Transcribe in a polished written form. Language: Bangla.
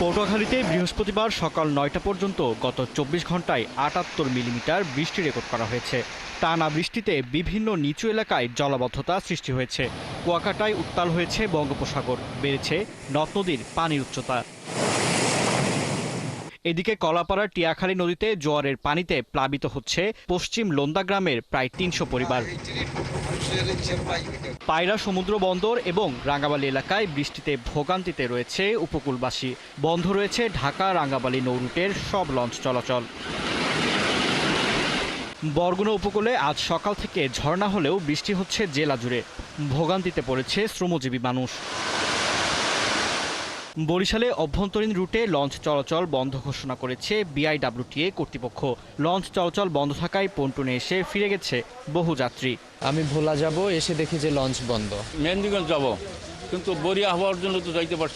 পটুয়াখালীতে বৃহস্পতিবার সকাল ৯টা পর্যন্ত গত ২৪ ঘন্টায় ৭৮ মিলিমিটার বৃষ্টি রেকর্ড করা হয়েছে। টানা বৃষ্টিতে বিভিন্ন নিচু এলাকায় জলাবদ্ধতা সৃষ্টি হয়েছে। কুয়াকাটায় উত্তাল হয়েছে বঙ্গোপসাগর, বেড়েছে নদ নদীর পানির উচ্চতা। এদিকে কলাপাড়ার টিয়াখালী নদীতে জোয়ারের পানিতে প্লাবিত হচ্ছে পশ্চিম লোন্দা গ্রামের প্রায় ৩০০ পরিবার। পায়রা সমুদ্র বন্দর এবং রাঙ্গাবালী এলাকায় বৃষ্টিতে ভোগান্তিতে রয়েছে উপকূলবাসী। বন্ধ রয়েছে ঢাকা রাঙ্গাবালী নৌরুটের সব লঞ্চ চলাচল। বরগুনা উপকূলে আজ সকাল থেকে ঝর্ণা হলেও বৃষ্টি হচ্ছে জেলা জুড়ে। ভোগান্তিতে পড়েছে শ্রমজীবী মানুষ। বরিশালে অভ্যন্তরীণ রুটে লঞ্চ চলাচল বন্ধ ঘোষণা করেছে বিআইডব্লিউটিএ কর্তৃপক্ষ। লঞ্চ চলাচল বন্ধ থাকায় পন্টুনে এসে ফিরে গেছে বহু যাত্রী। আমি ভোলা যাব, এসে দেখি যে লঞ্চ বন্ধ। মেহেন্দিগঞ্জ যাব, কিন্তু বরিয়া হওয়ার জন্য তো যাইতে পারছি।